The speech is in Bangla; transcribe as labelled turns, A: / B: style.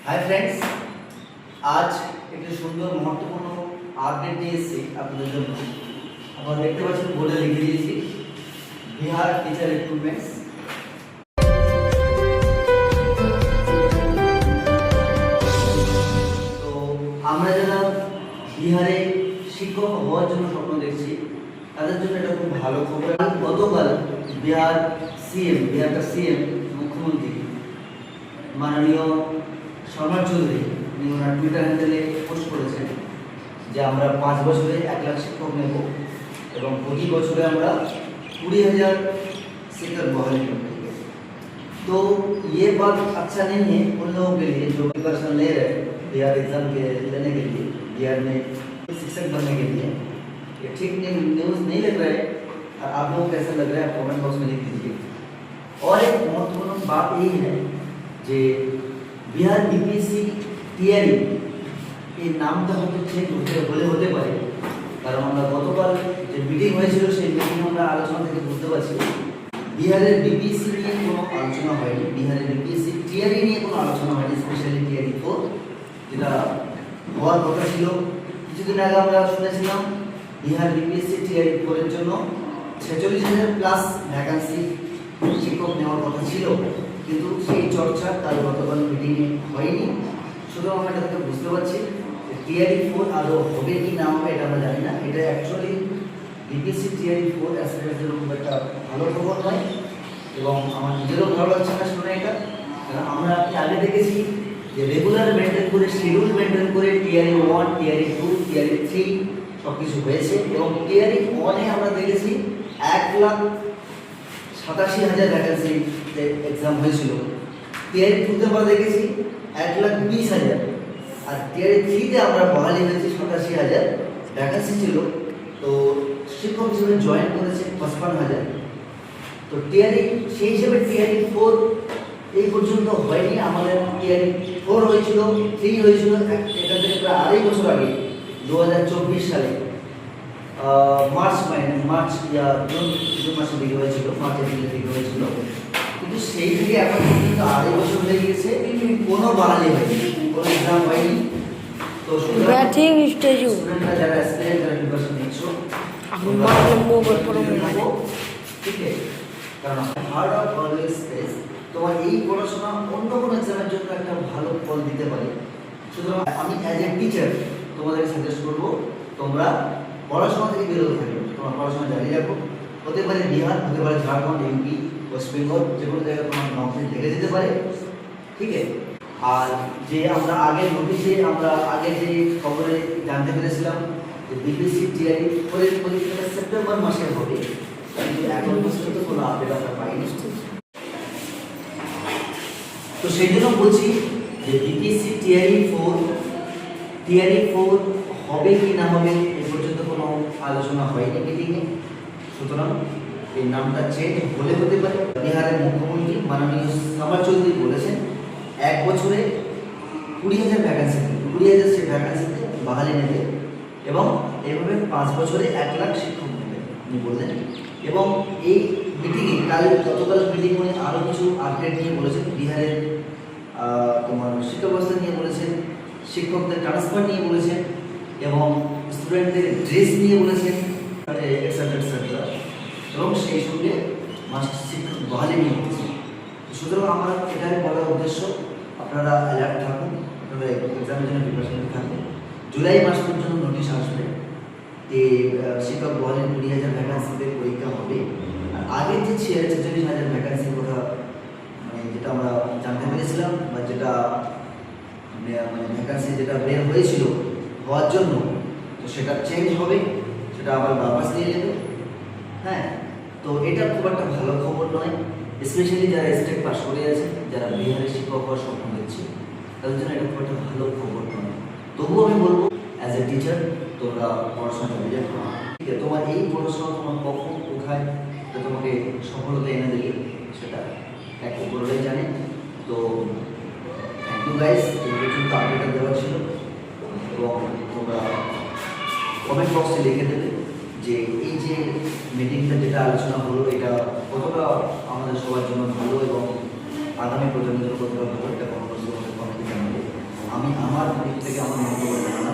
A: হাই ফ্রেন্ডস, আজ একটি সুন্দর মহত্বপূর্ণ আপডেট নিয়ে এসেছি আপনাদের জন্য। আপনারা দেখতে পাচ্ছেন বোর্ডে লিখে দিয়েছি বিহার টিচার রিক্রুটমেন্টস। তো আমরা যারা বিহারে শিক্ষক হওয়ার জন্য স্বপ্ন দেখছি তাদের জন্য এটা খুব ভালো খবর। গতকাল বিহারকার সিএম মুখ্যমন্ত্রী মাননীয় শর্মা চৌধুরী উনি ওনার টুইটার হ্যান্ডেলে পোস্ট করেছেন যে আমরা 5 বছরে 1 লাখ শিক্ষক নেব এবং প্রতি বছরে আমরা 20,000 शिक्षक बहाली करेंगे। तो ये बात अच्छा नहीं है उन लोगों के लिए जो प्रिपरेशन ले रहे हैं बिहार एग्जाम के लेने के लिए, बिहार में शिक्षक बनने के लिए। ये ठीक न्यूज़ नहीं लग रहा है। और आप लोगों को कैसा लग रहा है आप कमेंट बॉक्स में लिख दीजिए। और एक महत्वपूर्ण बात यही है যে বিহার বিপিএসসি টিআরই এই নামটা হয়তো ঠিক হতে পারে, কারণ আমরা গতকাল যে মিটিং হয়েছিল সেই মিটিং আমরা আলোচনা থেকে বুঝতে পারছি বিহারের বিপিএসসি নিয়ে কোনো আলোচনা হয়নি, বিহারের বিপিএসসি টিআরই নিয়ে কোনো আলোচনা হয়নি। স্পেশালি টিআরই 4 যেটা হওয়ার কথা ছিল। কিছুদিন আগে আমরা শুনেছিলাম বিহার বিপিএসসি টিআরই 4 এর জন্য 46,000 প্লাস ভ্যাকান্সি শিক্ষক নেওয়ার কথা ছিল, কিন্তু সেই চর্চা তার গতকাল মিটিংয়ে হয়নি। সুতরাং আমরা এটা থেকে বুঝতে পারছি যে টিআরই 4 আদৌ হবে কি না হবে এটা আমরা জানি না। এটা অ্যাকচুয়ালি বিপিএসসি টিআরই 4 অ্যাসপিরেন্টদের জন্য খুব একটা ভালো খবর নয় এবং আমার নিজেরও ভালো লাগছে না শুনে এটা। কারণ আমরা আগে দেখেছি যে রেগুলার মেনটেন করে, শিডিউল মেনটেন করে টিআরই 1, টিআরই 2, টিআরই 3 সব কিছু হয়েছে এবং টিআরই 1-এ আমরা দেখেছি 1,87,000 ভ্যাকান্সি এক্সাম হয়েছিল। টিআরই 2-তে আমরা দেখেছি 1,20,000 আর টিআরই 3-তে আমরা বহালি হয়েছি 87,000 ভ্যাকান্সি ছিল। তো শিক্ষক হিসেবে জয়েন করেছে 55,000। তো টিআরই সেই হিসেবে টিআরই 4 এই পর্যন্ত হয়নি। আমাদের টিআরই 4 হয়েছিল, 3 হয়েছিল এখান থেকে প্রায় 2.5 বছর আগে 2024 সালে মার্চ জুন মাসের দিকে হয়েছিল, মার্চ এপ্রিলের দিকে হয়েছিল। কিন্তু সেই থেকে এখন পর্যন্ত 2.5 বছর হয়ে গিয়েছে, কোনো বাহালি হয়নি, কোনো এক্সাম হয়নি। তো স্টুডেন্টরা যারা অ্যাসপিরেন্ট যারা প্রিপারেশন নিচ্ছ ঠিক আছে, কারণ হার্ড ওয়ার্ক অলওয়েজ পেজ। তোমার এই পড়াশোনা অন্য কোনো এক্সামের জন্য একটা ভালো ফল দিতে পারে। সুতরাং আমি অ্যাজ এ টিচার তোমাদের সাজেস্ট করবো তোমরা পড়াশোনা থেকে বিরত থাকবে, তোমার পড়াশোনা জারি রাখো। হতে পারে বিহার, হতে পারে ঝাড়খণ্ড, ইউপি, ওয়েস্ট বেঙ্গল, যে কোনো জায়গায় তোমার নকরি লেগে যেতে পারে, ঠিক আছে। আর যে আমরা আগের নোটিশে আমরা আগে যে খবরে জানতে পেরেছিলাম যে বিপিএসসি টিআরই 4 এর পরীক্ষাটা সেপ্টেম্বর মাসে হবে, কিন্তু এখন পর্যন্ত কোনো আপডেট আমরা পাইনি। তো সেই জন্য বলছি যে বিপিএসসি টিআরই 4 হবে কি না হবে এ পর্যন্ত কোনো আলোচনা হয়নি মিটিংয়ে। সুতরাং এই নামটা চেঞ্জ হতে পারে। বিহারের মুখ্যমন্ত্রী মাননীয় শর্মা চৌধুরী বলেছেন 1 বছরে 20,000 ভ্যাকান্সি, 20,000 সেই ভ্যাকান্সিতে বাহালি নেবে এবং এইভাবে 5 বছরে 1 লাখ শিক্ষক নেবে উনি বললেন। এবং এই মিটিংয়ে গতকাল মিটিং উনি আরও কিছু আপডেট নিয়ে বলেছেন, বিহারের তোমার শিক্ষা ব্যবস্থা নিয়ে বলেছেন, শিক্ষকদের ট্রান্সফার নিয়ে বলেছেন এবং স্টুডেন্টদের ড্রেস নিয়ে বলেছেন এটসেট্রা এবং সেই সঙ্গে মাস্টার শিক্ষক বহালি নিয়ে বলেছেন। সুতরাং আমার এটাই বলার উদ্দেশ্য, আপনারা অ্যালার্ট থাকুন, আপনারা এক্সামের জন্য প্রিপারেশন থাকুন। জুলাই মাস পর্যন্ত নোটিশ আসবে যে শিক্ষক বহালির 20,000 ভ্যাকান্সিতে পরীক্ষা হবে। আর আগের যে 46,000 ভ্যাকান্সির কথা মানে যেটা আমরা জানতে পেরেছিলাম বা যেটা মানে ভ্যাকান্সি যেটা বের হয়েছিল হওয়ার জন্য, তো সেটা চেঞ্জ হবে, সেটা আবার বাপাস নিয়ে নেবে। হ্যাঁ, তো এটা খুব একটা ভালো খবর নয়, স্পেশালি যারা স্টেট পাস করে আছে, যারা বিহারের শিক্ষক হওয়ার স্বপ্ন দেখছে তাদের জন্য এটা খুব একটা ভালো খবর নয়। তবুও আমি বলবো অ্যাজ এ টিচার তোমরা পড়াশোনা চালিয়ে যাও, ঠিক আছে। তোমার এই পড়াশোনা তোমার কখন কোথায় তোমাকে সফলতা এনে দেবে সেটা এক উপরেই জানে। তো থ্যাংক ইউ গাইস, এই পর্যন্ত আপডেটটা দেওয়া ছিল এবং তোমরা কমেন্ট বক্সে লিখে দেবে যে এই যে মিটিংটা যেটা আলোচনা হলো এটা কতটা আমাদের সবার জন্য ভালো এবং আগামী প্রজন্মের জন্য কতটা ভালো, এটা কমেন্টে জানাবে। আমি আমার দিক থেকে আমার মন্তব্য জানালাম।